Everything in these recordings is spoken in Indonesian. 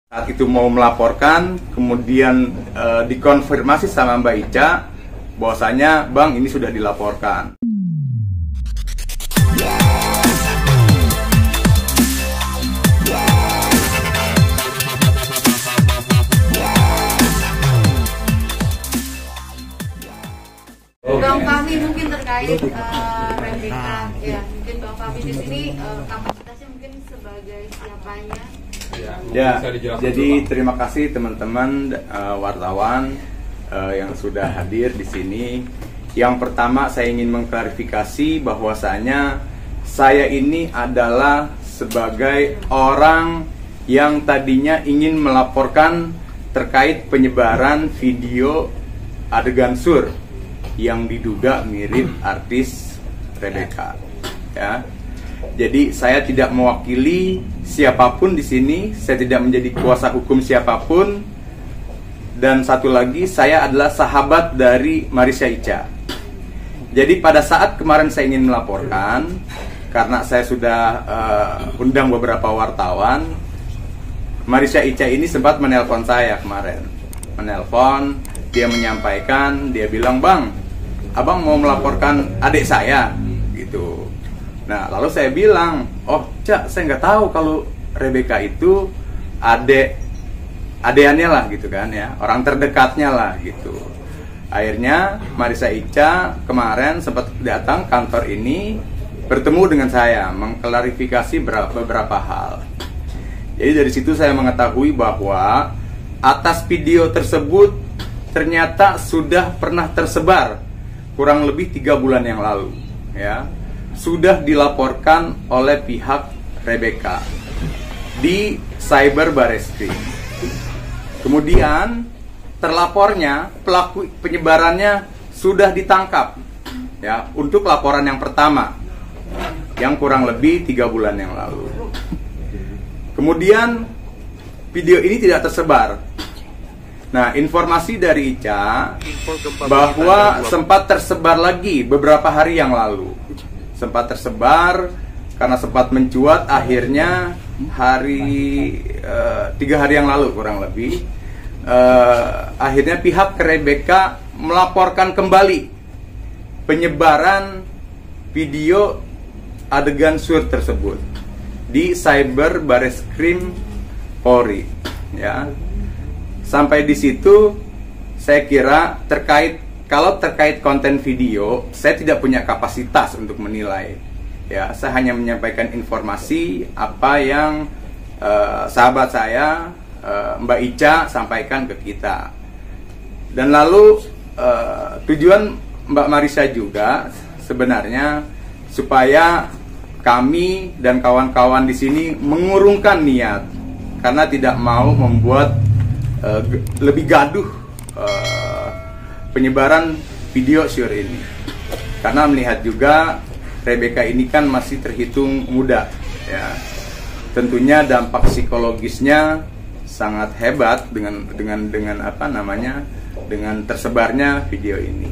Saat itu mau melaporkan, kemudian dikonfirmasi sama Mbak Ica bahwasanya Bang ini sudah dilaporkan. Bang Fahmi mungkin terkait RBK, ya mungkin Bang Fahmi di sini kapasitasnya mungkin sebagai siapanya? Ya, jadi terima kasih teman-teman wartawan yang sudah hadir di sini. Yang pertama saya ingin mengklarifikasi bahwasanya saya ini adalah sebagai orang yang tadinya ingin melaporkan terkait penyebaran video adegan sur yang diduga mirip artis Rebecca, ya. Jadi saya tidak mewakili siapapun di sini, saya tidak menjadi kuasa hukum siapapun, dan satu lagi saya adalah sahabat dari Marissa Ica. Jadi pada saat kemarin saya ingin melaporkan, karena saya sudah undang beberapa wartawan, Marissa Ica ini sempat menelpon saya kemarin, dia menyampaikan, dia bilang, "Bang, Abang mau melaporkan adik saya," gitu. Nah, lalu saya bilang, "Oh, Cak, saya nggak tahu kalau Rebecca itu adeannya lah gitu kan ya, orang terdekatnya lah gitu." Akhirnya Marissa Ica kemarin sempat datang kantor ini, bertemu dengan saya, mengklarifikasi beberapa hal. Jadi dari situ saya mengetahui bahwa atas video tersebut ternyata sudah pernah tersebar kurang lebih 3 bulan yang lalu, ya, sudah dilaporkan oleh pihak Rebecca di Cyber Barreskrim. Kemudian terlapornya, pelaku penyebarannya sudah ditangkap, ya, untuk laporan yang pertama yang kurang lebih 3 bulan yang lalu. Kemudian video ini tidak tersebar. Nah, informasi dari Ica bahwa sempat tersebar lagi beberapa hari yang lalu. Sempat tersebar karena sempat mencuat, akhirnya 3 hari yang lalu kurang lebih, akhirnya pihak Rebecca melaporkan kembali penyebaran video adegan sur tersebut di Cyber Barreskrim Polri, ya. Sampai di situ saya kira kalau terkait konten video, saya tidak punya kapasitas untuk menilai. Ya, saya hanya menyampaikan informasi apa yang sahabat saya, Mbak Ica, sampaikan ke kita. Dan lalu tujuan Mbak Marissa juga sebenarnya supaya kami dan kawan-kawan di sini mengurungkan niat, karena tidak mau membuat lebih gaduh penyebaran video syur ini. Karena melihat juga Rebecca ini kan masih terhitung muda, ya. Tentunya dampak psikologisnya sangat hebat dengan tersebarnya video ini.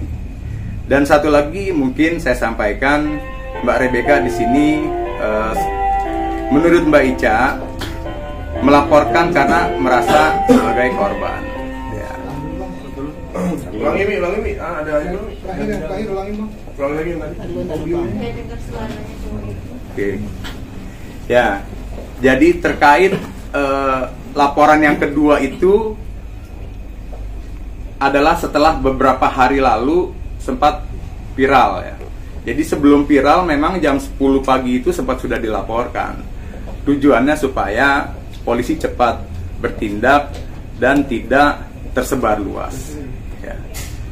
Dan satu lagi mungkin saya sampaikan, Mbak Rebecca di sini menurut Mbak Ica melaporkan karena merasa sebagai korban. Ya. Ulangi, ada ini. Terakhir ulangi, Bang. Ulangi lagi tadi. Oke. Ya. Jadi terkait laporan yang kedua itu adalah setelah beberapa hari lalu sempat viral, ya. Jadi sebelum viral memang jam 10 pagi itu sempat sudah dilaporkan. Tujuannya supaya polisi cepat bertindak dan tidak tersebar luas. Ya.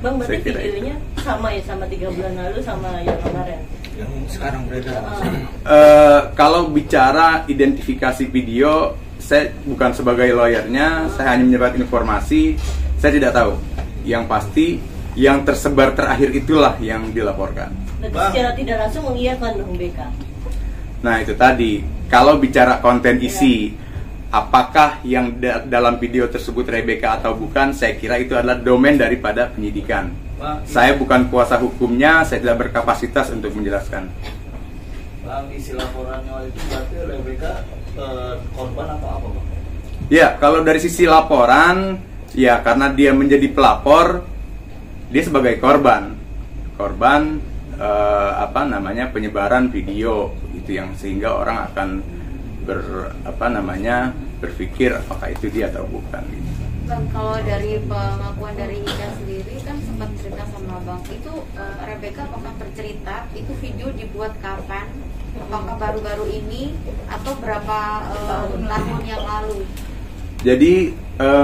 Bang, berarti videonya sama ya, sama 3 bulan lalu sama yang kemarin? Yang sekarang beredar. Kalau bicara identifikasi video, saya bukan sebagai lawyernya, saya hanya menyebar informasi, saya tidak tahu. Yang pasti, yang tersebar terakhir itulah yang dilaporkan. Berarti secara tidak langsung mengiyakan dong BK? Nah, itu tadi, kalau bicara konten isi, apakah yang dalam video tersebut Rebecca atau bukan, saya kira itu adalah domain daripada penyidikan. Saya bukan kuasa hukumnya, saya tidak berkapasitas untuk menjelaskan. Bang, isi laporannya itu berarti Rebecca korban apa Bang? Ya, kalau dari sisi laporan, ya karena dia menjadi pelapor, dia sebagai korban penyebaran video itu, yang sehingga orang akan berpikir apakah itu dia atau bukan. Bang, kalau dari pengakuan dari Ica sendiri kan sempat cerita sama Bang, itu Rebecca apakah bercerita itu video dibuat kapan? Apakah baru-baru ini atau berapa tahun yang lalu? Jadi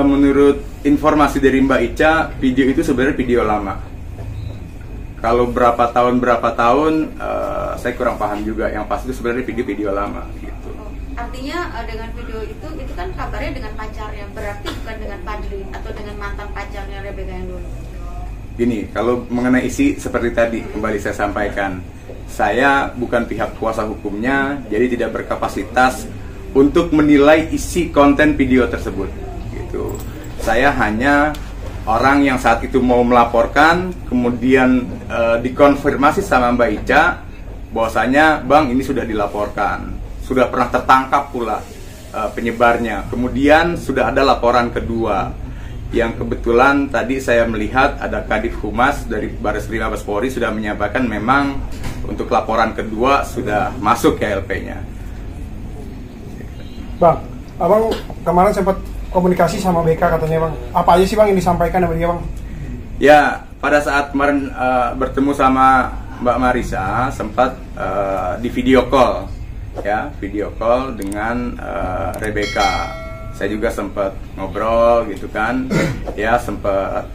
menurut informasi dari Mbak Ica, video itu sebenarnya video lama. Kalau berapa tahun saya kurang paham juga. Yang pasti itu sebenarnya video lama gitu. Artinya dengan video itu kan kabarnya dengan pacarnya, berarti bukan dengan Fadli atau dengan mantan pacarnya Rebecca yang dulu. Gini, kalau mengenai isi seperti tadi kembali saya sampaikan, saya bukan pihak kuasa hukumnya, jadi tidak berkapasitas untuk menilai isi konten video tersebut. Gitu. Saya hanya orang yang saat itu mau melaporkan, kemudian dikonfirmasi sama Mbak Ica bahwasanya Bang ini sudah dilaporkan. Sudah pernah tertangkap pula penyebarnya. Kemudian sudah ada laporan kedua yang kebetulan tadi saya melihat ada Kadif Humas dari Bareskrim Mabes Polri sudah menyampaikan memang untuk laporan kedua sudah masuk ke LP-nya. Bang, abang kemarin sempat komunikasi sama BK katanya Bang. Apa aja sih Bang yang disampaikan sama dia Bang? Ya, pada saat kemarin bertemu sama Mbak Marisa sempat di video call. Ya, video call dengan Rebecca. Saya juga sempat ngobrol gitu kan. Ya, sempat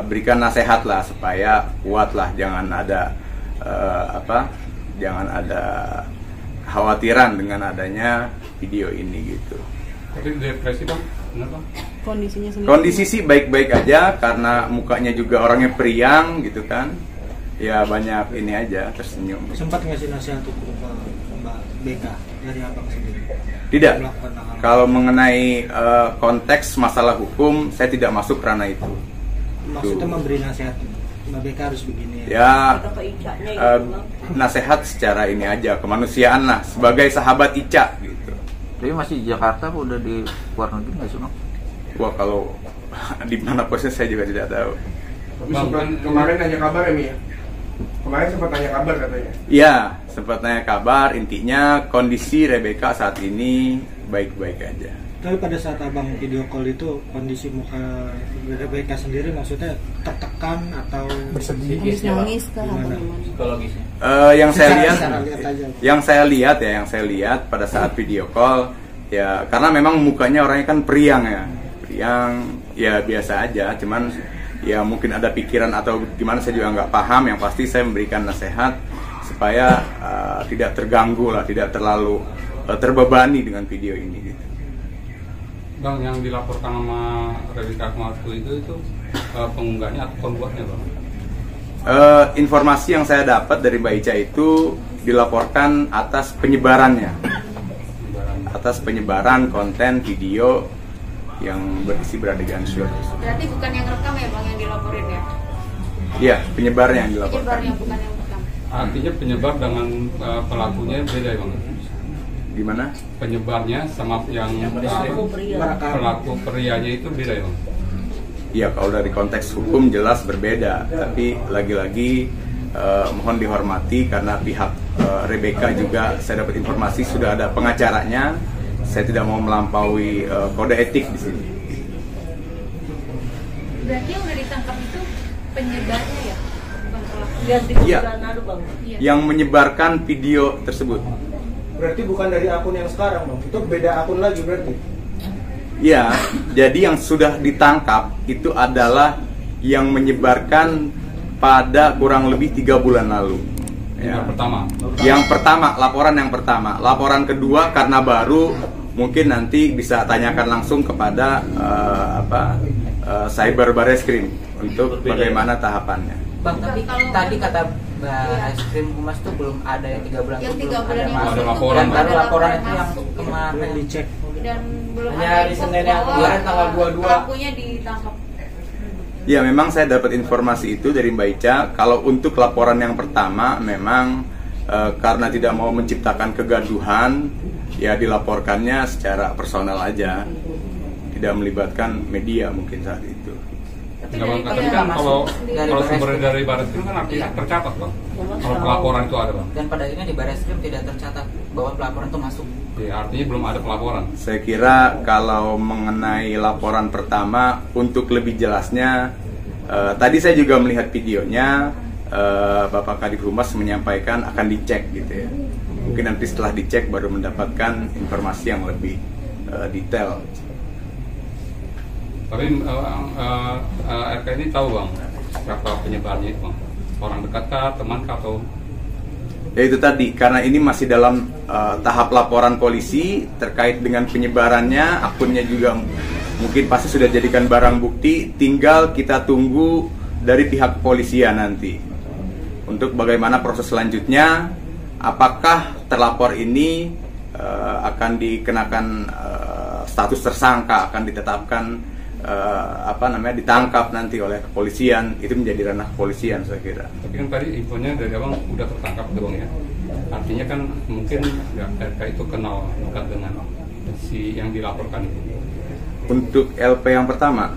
berikan nasihat lah supaya kuat lah, jangan ada jangan ada kekhawatiran dengan adanya video ini gitu. Tapi depresi Bang, kenapa? Kondisinya sendiri. Kondisi sih baik-baik aja karena mukanya juga orangnya periang gitu kan. Ya banyak ini aja, tersenyum. Sempat ngasih nasihat hukum ke Mbak BK dari abang sendiri? Tidak. Kalau mengenai konteks masalah hukum, saya tidak masuk ranah itu. Maksudnya memberi nasihat, Mbak BK harus begini ya. Nasihat secara ini aja, kemanusiaan lah, sebagai sahabat Ica gitu. Tapi masih di Jakarta apa udah di luar negeri nggak sih Bang? Wah kalau di mana posnya saya juga tidak tahu. Bang, kemarin nanya kabar ya Mi ya? Kemarin sempat tanya kabar katanya. Iya, sempat tanya kabar. Intinya kondisi Rebecca saat ini baik-baik aja. Tapi pada saat abang video call itu kondisi muka Rebecca sendiri maksudnya tertekan atau bersedih? Nangis kah atau gimana? Psikologisnya? Yang saya lihat pada saat video call ya, karena memang mukanya orangnya kan periang ya biasa aja, cuman ya mungkin ada pikiran atau gimana saya juga nggak paham. Yang pasti saya memberikan nasihat supaya tidak terganggu lah, tidak terlalu terbebani dengan video ini gitu. Bang, yang dilaporkan sama Rebecca waktu itu pengunggahnya atau pembuatnya Bang? Informasi yang saya dapat dari Mbak Ica itu dilaporkan atas penyebarannya, atas penyebaran konten video yang berisi beradegan syur. Berarti bukan yang rekam ya Bang yang dilaporin ya? Iya, penyebarnya yang dilaporkan. Penyebarnya bukan yang rekam. Artinya penyebar dengan pelakunya beda ya Bang? Gimana? Penyebarnya sama yang pelaku prianya itu beda ya Bang? Iya, kalau dari konteks hukum jelas berbeda. Tapi lagi-lagi mohon dihormati karena pihak Rebecca juga saya dapat informasi sudah ada pengacaranya. Saya tidak mau melampaui kode etik di sini. Berarti yang udah ditangkap itu penyebarnya ya? Bukan pelaku. Iya, yang menyebarkan video tersebut. berarti bukan dari akun yang sekarang Bang, itu beda akun lagi berarti? Ya, jadi yang sudah ditangkap itu adalah yang menyebarkan pada kurang lebih 3 bulan lalu. Ya. Yang pertama, laporan yang pertama. Laporan kedua karena baru, mungkin nanti bisa tanyakan langsung kepada Cyber Bareskrim untuk bagaimana tahapannya. Bang, tapi tadi kata Bareskrim Humas tuh belum ada yang 3 bulan. Yang 3 bulan yang ada laporan. Dan baru laporan itu yang kemarin dicek. Dan belum hanya ada hari Senin yang kemarin tanggal 22. Pelakunya ditangkap. Ya, memang saya dapat informasi itu dari Mbak Ica. Kalau untuk laporan yang pertama memang karena tidak mau menciptakan kegaduhan, ya dilaporkannya secara personal aja. tidak melibatkan media mungkin saat itu. Enggak bang, tapi kan kalau sumber dari Barreskrim kan artinya tercatat bang. Kalau pelaporan itu ada bang. Dan pada akhirnya di Barreskrim tidak tercatat bahwa pelaporan itu masuk. Ya, artinya belum ada pelaporan. Saya kira kalau mengenai laporan pertama, untuk lebih jelasnya, tadi saya juga melihat videonya, Bapak Kadif Humas menyampaikan akan dicek gitu ya. Mungkin nanti setelah dicek baru mendapatkan informasi yang lebih detail. Tapi RK ini tahu bang siapa penyebarnya itu bang? Orang dekat kah, teman kah, atau? Ya itu tadi, karena ini masih dalam tahap laporan polisi terkait dengan penyebarannya, akunnya juga mungkin pasti sudah jadikan barang bukti, tinggal kita tunggu dari pihak kepolisian nanti untuk bagaimana proses selanjutnya, apakah terlapor ini akan dikenakan status tersangka, akan ditetapkan ditangkap nanti oleh kepolisian, itu menjadi ranah kepolisian saya kira. Tapi kan tadi infonya dari abang udah tertangkap tuh bang ya. Artinya kan mungkin RK itu kenal dekat dengan si yang dilaporkan itu. Untuk LP yang pertama,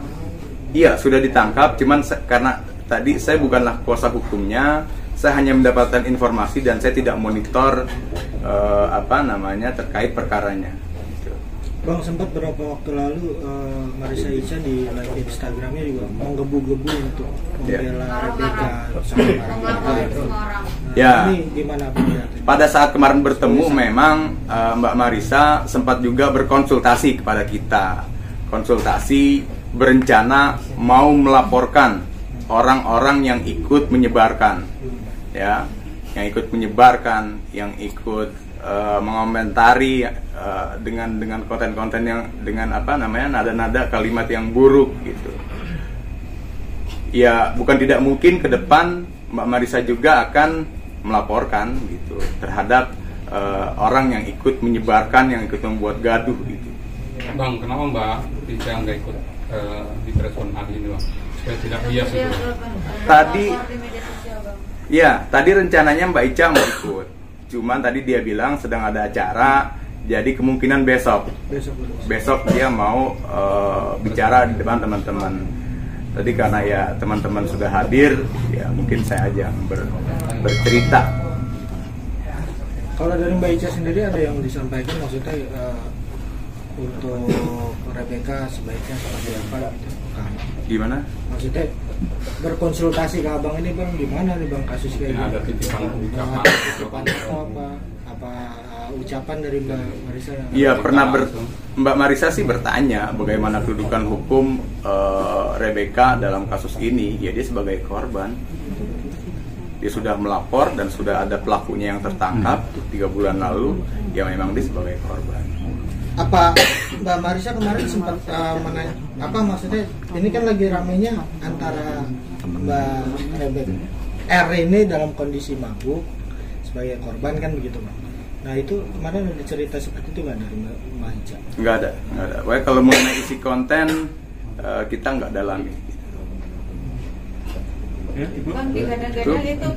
iya sudah ditangkap, cuman karena tadi saya bukanlah kuasa hukumnya, saya hanya mendapatkan informasi dan saya tidak monitor terkait perkaranya. Bang, sempat beberapa waktu lalu Marissa Ica di live Instagramnya juga menggebu-gebu untuk membela RBK sama ya. Ini gimana Bang? Pada saat kemarin bertemu memang Mbak Marissa sempat juga berkonsultasi kepada kita. Konsultasi berencana mau melaporkan orang-orang yang ikut menyebarkan, ya, yang ikut menyebarkan, yang ikut mengomentari dengan konten-konten yang dengan nada-nada kalimat yang buruk gitu. Ya bukan tidak mungkin ke depan Mbak Marissa juga akan melaporkan gitu terhadap orang yang ikut menyebarkan, yang ikut membuat gaduh gitu. Bang, kenapa Mbak Ica nggak ikut di respon hari ini bang? Supaya tidak bias itu. Tadi rencananya Mbak Ica mau ikut. Cuman tadi dia bilang sedang ada acara, jadi kemungkinan besok dia mau bicara di depan teman-teman. Tadi karena ya teman-teman sudah hadir, ya mungkin saya aja bercerita. Kalau dari Mbak Ica sendiri ada yang disampaikan, maksudnya untuk Rebecca sebaiknya seperti apa gitu? Gimana? Maksudnya berkonsultasi ke abang ini bang, gimana nih bang kasus kayak gini? Ada titipan ucapan atau apa ucapan dari Mbak Marissa? Iya, pernah Mbak Marissa sih bertanya bagaimana kedudukan hukum Rebecca dalam kasus ini. Ya dia sebagai korban, dia sudah melapor dan sudah ada pelakunya yang tertangkap 3 bulan lalu. Ya memang dia sebagai korban. Apa Mbak Marissa kemarin sempat menanya, apa maksudnya ini kan lagi ramenya antara Mbak Rebecca R ini dalam kondisi mabuk sebagai korban kan begitu Mbak. Nah itu kemarin ada cerita seperti itu nggak dari Mbak Ica? Nggak ada. Wah, kalau mengenai isi konten kita nggak dalami. Bang, digadang-gadang itu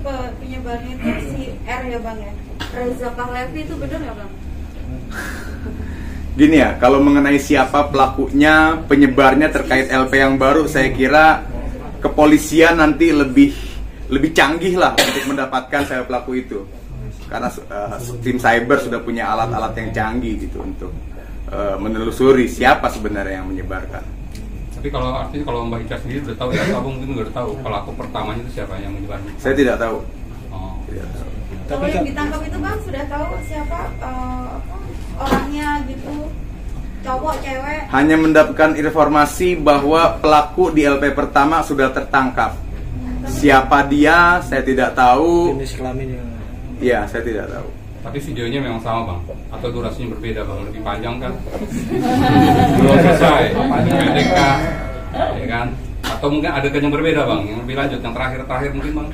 penyebarnya itu si R ya bang ya, Reza Pahlavi, itu benar nggak bang? Gini ya, kalau mengenai siapa pelakunya, penyebarnya terkait LP yang baru, saya kira kepolisian nanti lebih canggih lah untuk mendapatkan siapa pelaku itu. Karena tim cyber sudah punya alat-alat yang canggih gitu untuk menelusuri siapa sebenarnya yang menyebarkan. Tapi artinya kalau Mbak Ica sendiri udah tahu ya, Abang mungkin udah tahu pelaku pertamanya itu siapa yang menyebarkan? Saya tidak tahu. Oh. Tidak tahu. Kalau yang ditangkap itu bang sudah tahu siapa orangnya gitu, cowok, cewek? Hanya mendapatkan informasi bahwa pelaku di LP pertama sudah tertangkap. Siapa dia, saya tidak tahu. Jenis kelaminnya? Iya, saya tidak tahu. Tapi videonya memang sama bang, atau durasinya berbeda bang, lebih panjang kan? Belum selesai, pendek kah? Ya kan? Atau mungkin ada yang berbeda bang, yang lebih lanjut, yang terakhir mungkin bang?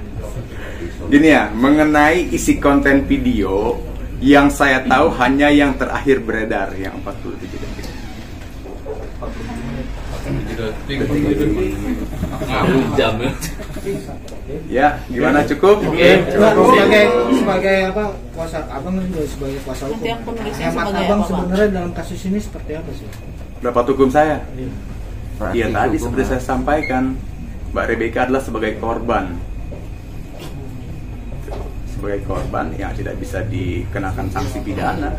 Gini ya, mengenai isi konten video, yang saya tahu hanya yang terakhir beredar, yang 47 detik. Jam ya, gimana cukup? Oke. Sebagai apa kuasa abang juga sebagai kuasa hukum. Hemat abang sebenarnya dalam kasus ini seperti apa sih? Dapat hukum saya? Berarti Iya tadi hukum seperti saya sampaikan, Mbak Rebecca adalah sebagai korban. Sebagai korban yang tidak bisa dikenakan sanksi pidana.